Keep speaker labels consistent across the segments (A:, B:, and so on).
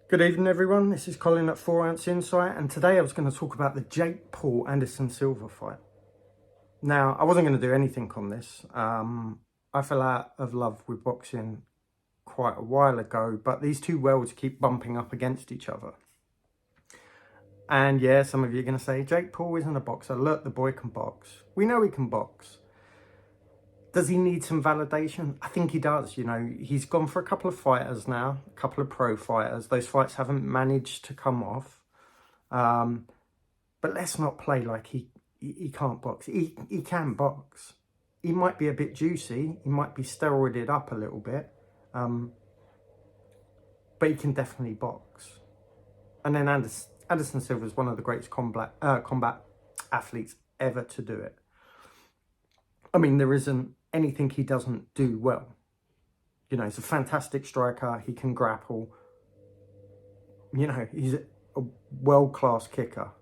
A: Good evening, everyone. This is Colin at 4 Ounce Insight, and today I was going to talk about the Jake Paul Anderson Silva fight. Now, I wasn't going to do anything on this. I fell out of love with boxing quite a while ago, but these two worlds keep bumping up against each other. And yeah, some of you are going to say, Jake Paul isn't a boxer. Look, the boy can box. We know he can box. Does he need some validation? I think he does. You know, he's gone for a couple of fighters now, a couple of pro fighters. Those fights haven't managed to come off. But let's not play like he can't box. He can box. He might be a bit juicy. He might be steroided up a little bit. But he can definitely box. And then Anderson Silva is one of the greatest combat athletes ever to do it. I mean, there isn't anything he doesn't do well. You know, he's a fantastic striker. He can grapple. You know, he's a world-class kicker.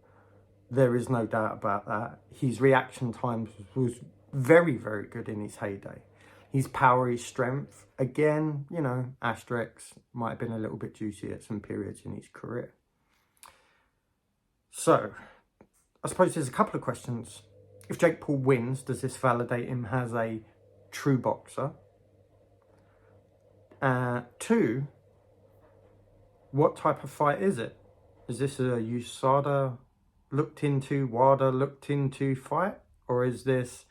A: There is no doubt about that. His reaction times was very, very good in his heyday. His power, his strength, again, you know, asterisks, might have been a little bit juicy at some periods in his career. So, I suppose there's a couple of questions. If Jake Paul wins, does this validate him as a true boxer? 2, what type of fight is it? Is this a USADA looked into, WADA looked into fight? Or is this,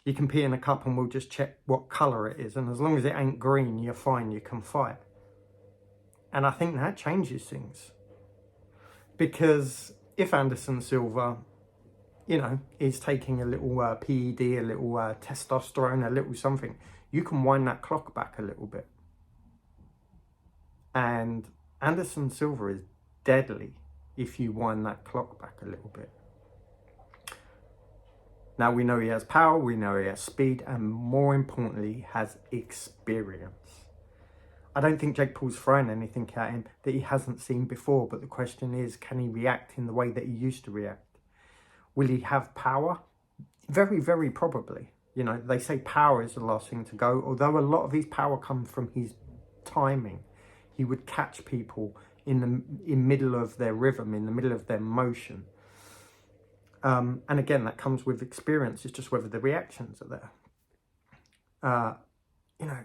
A: you can pee in a cup and we'll just check what colour it is, and as long as it ain't green, you're fine, you can fight? And I think that changes things. Because if Anderson Silva, you know, is taking a little PED, a little testosterone, a little something, you can wind that clock back a little bit. And Anderson Silva is deadly if you wind that clock back a little bit. Now, we know he has power, we know he has speed, and more importantly, has experience. I don't think Jake Paul's throwing anything at him that he hasn't seen before, but the question is, can he react in the way that he used to react? Will he have power? Very, very probably. You know, they say power is the last thing to go, although a lot of his power comes from his timing. He would catch people in middle of their rhythm, in the middle of their motion. And again, that comes with experience. It's just whether the reactions are there. You know,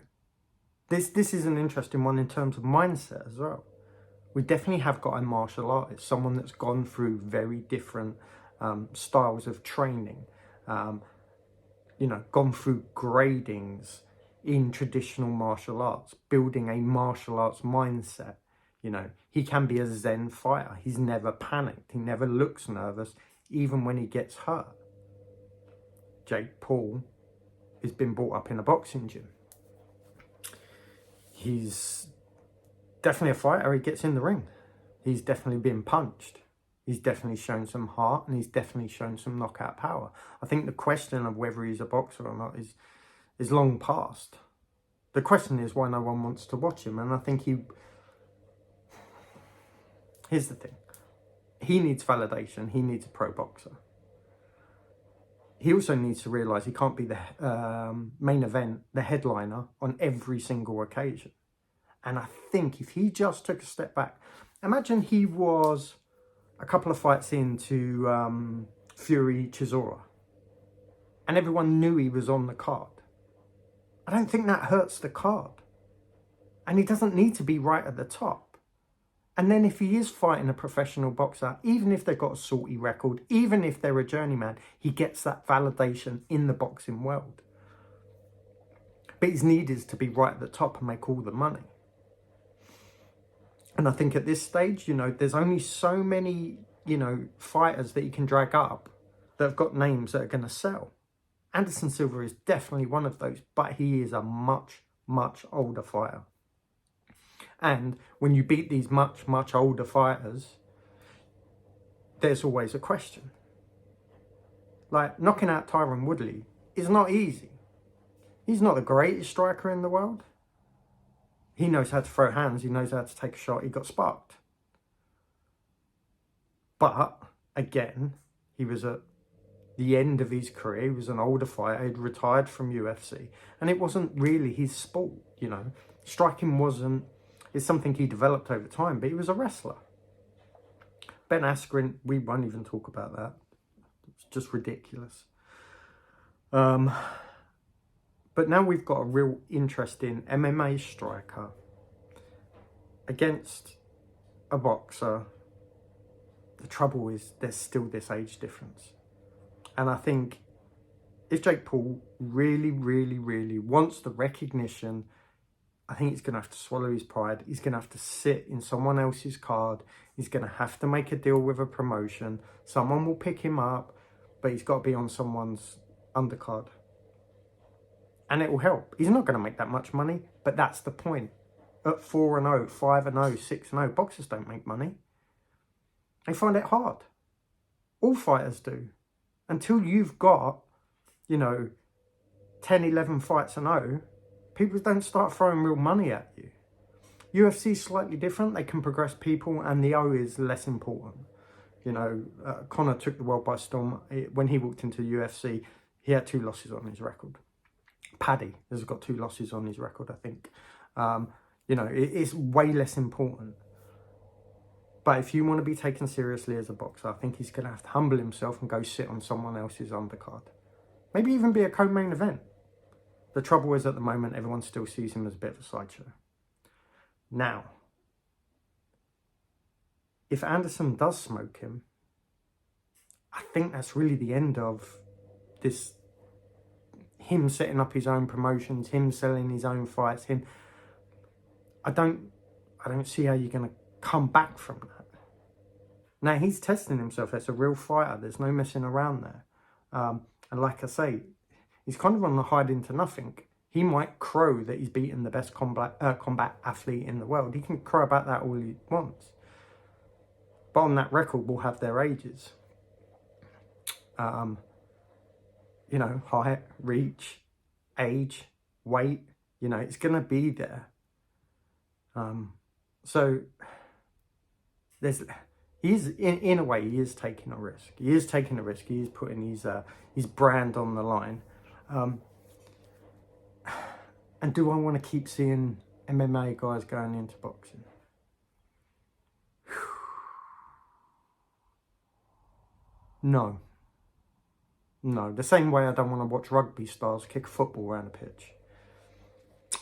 A: this is an interesting one in terms of mindset as well. We definitely have got a martial artist, someone that's gone through very different styles of training, you know, gone through gradings in traditional martial arts, building a martial arts mindset. You know, he can be a Zen fighter. He's never panicked. He never looks nervous, even when he gets hurt. Jake Paul has been brought up in a boxing gym. He's definitely a fighter. He gets in the ring. He's definitely been punched. He's definitely shown some heart, and he's definitely shown some knockout power. I think the question of whether he's a boxer or not is long past. The question is why no one wants to watch him, and I think here's the thing. He needs validation. He needs a pro boxer. He also needs to realise he can't be the main event, the headliner on every single occasion. And I think if he just took a step back, imagine he was a couple of fights into Fury Chisora, and everyone knew he was on the card. I don't think that hurts the card. And he doesn't need to be right at the top. And then if he is fighting a professional boxer, even if they've got a salty record, even if they're a journeyman, he gets that validation in the boxing world. But his need is to be right at the top and make all the money. And I think at this stage, you know, there's only so many, you know, fighters that you can drag up that have got names that are going to sell. Anderson Silva is definitely one of those, but he is a much, much older fighter. And when you beat these much, much older fighters, there's always a question. Like, knocking out Tyron Woodley is not easy. He's not the greatest striker in the world. He knows how to throw hands. He knows how to take a shot. He got sparked. But, again, he was at the end of his career. He was an older fighter. He'd retired from UFC. And it wasn't really his sport, you know. Striking wasn't It's something he developed over time, but he was a wrestler. Ben Askren, we won't even talk about that. It's just ridiculous. But now we've got a real interesting MMA striker against a boxer. The trouble is there's still this age difference. And I think if Jake Paul really, really, really wants the recognition, I think he's going to have to swallow his pride. He's going to have to sit in someone else's card. He's going to have to make a deal with a promotion. Someone will pick him up, but he's got to be on someone's undercard. And it will help. He's not going to make that much money, but that's the point. At 4-0, 5-0, 6-0, boxers don't make money. They find it hard. All fighters do. Until you've got, 10, 11 fights and 0, people don't start throwing real money at you. UFC is slightly different. They can progress people, and the O is less important. Conor took the world by storm. When he walked into UFC, he had 2 losses on his record. Paddy has got 2 losses on his record, I think. It's way less important. But if you want to be taken seriously as a boxer, I think he's going to have to humble himself and go sit on someone else's undercard. Maybe even be a co-main event. The trouble is, at the moment, everyone still sees him as a bit of a sideshow. Now, if Anderson does smoke him, I think that's really the end of this. Him setting up his own promotions, him selling his own fights, I don't see how you're going to come back from that. Now, he's testing himself. That's a real fighter. There's no messing around there. And like I say, he's kind of on the hide into nothing. He might crow that he's beaten the best combat athlete in the world. He can crow about that all he wants. But on that record, we'll have their ages. Height, reach, age, weight. It's going to be there. So in a way, he is taking a risk. He is taking a risk. He is putting his brand on the line. And do I want to keep seeing MMA guys going into boxing? No. The same way I don't want to watch rugby stars kick a football around a pitch.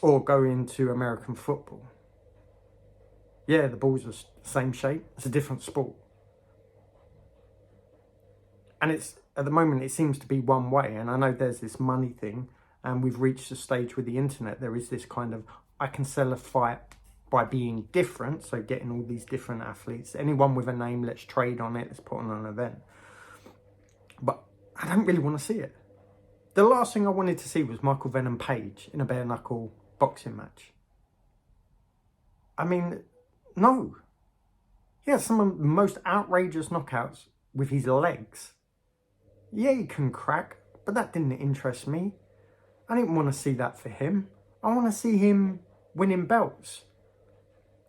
A: Or go into American football. Yeah, the balls are the same shape. It's a different sport. And at the moment, it seems to be one way. And I know there's this money thing. And we've reached a stage with the internet. There is this kind of, I can sell a fight by being different. So getting all these different athletes. Anyone with a name, let's trade on it. Let's put on an event. But I don't really want to see it. The last thing I wanted to see was Michael Venom Page in a bare knuckle boxing match. I mean, no. He has some of the most outrageous knockouts with his legs. Yeah, he can crack, but that didn't interest me. I didn't want to see that for him. I want to see him winning belts.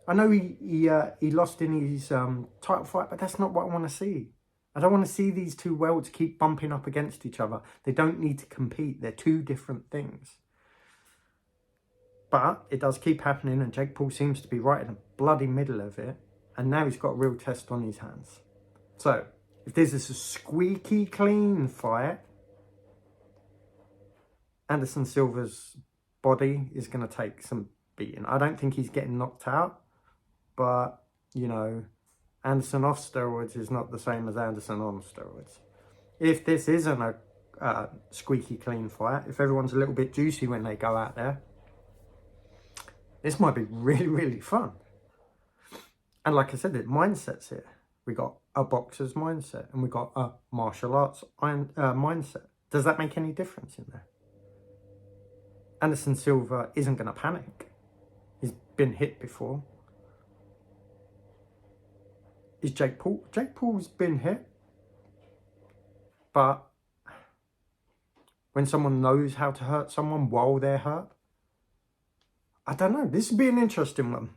A: I know he lost in his title fight, but that's not what I want to see. I don't want to see these two worlds keep bumping up against each other. They don't need to compete. They're two different things. But it does keep happening, and Jake Paul seems to be right in the bloody middle of it. And now he's got a real test on his hands. So, if this is a squeaky clean fight, Anderson Silva's body is going to take some beating. I don't think he's getting knocked out. But, Anderson off steroids is not the same as Anderson on steroids. If this isn't a squeaky clean fight, if everyone's a little bit juicy when they go out there, this might be really, really fun. And like I said, it mindsets it. We got a boxer's mindset and we got a martial arts mindset. Does that make any difference in there? Anderson Silva isn't going to panic. He's been hit before. Is Jake Paul? Jake Paul's been hit. But when someone knows how to hurt someone while they're hurt, I don't know. This would be an interesting one.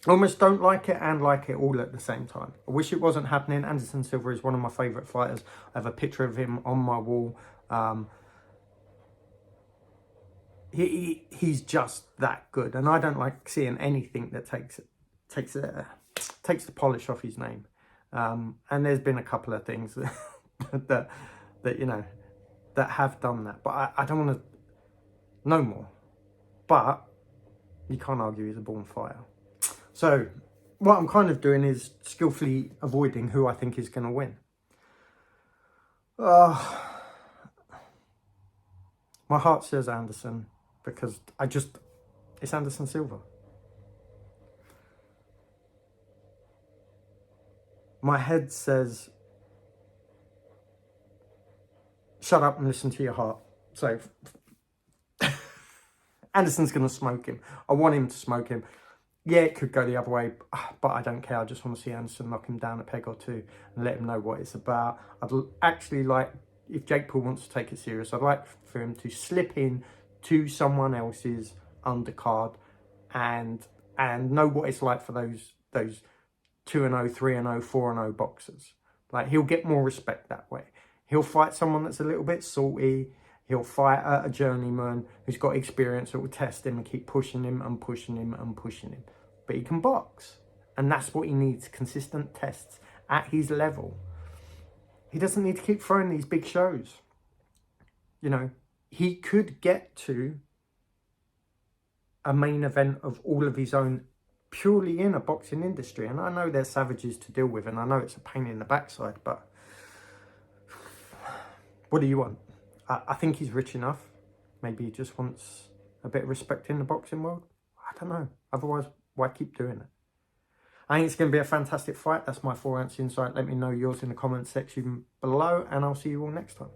A: I almost don't like it and like it all at the same time. I wish it wasn't happening. Anderson Silva is one of my favourite fighters. I have a picture of him on my wall. He's just that good, and I don't like seeing anything that takes the polish off his name. And there's been a couple of things that that have done that, but I don't want to no more. But you can't argue he's a born fighter. So what I'm kind of doing is skillfully avoiding who I think is going to win. My heart says Anderson, because it's Anderson Silva. My head says, shut up and listen to your heart. So Anderson's going to smoke him. I want him to smoke him. Yeah, it could go the other way, but I don't care. I just want to see Anderson knock him down a peg or two and let him know what it's about. I'd actually like, if Jake Paul wants to take it serious, I'd like for him to slip in to someone else's undercard and know what it's like for those 2-0, 3-0, 4-0 boxers. Like, he'll get more respect that way. He'll fight someone that's a little bit salty. He'll fight a journeyman who's got experience that will test him and keep pushing him and pushing him and pushing him. But he can box. And that's what he needs, consistent tests at his level. He doesn't need to keep throwing these big shows. You know, he could get to a main event of all of his own purely in a boxing industry. And I know they're savages to deal with, and I know it's a pain in the backside, but what do you want? I think he's rich enough. Maybe he just wants a bit of respect in the boxing world. I don't know. Otherwise, why keep doing it? I think it's going to be a fantastic fight. That's my 4 ounce insight. Let me know yours in the comment section below, and I'll see you all next time.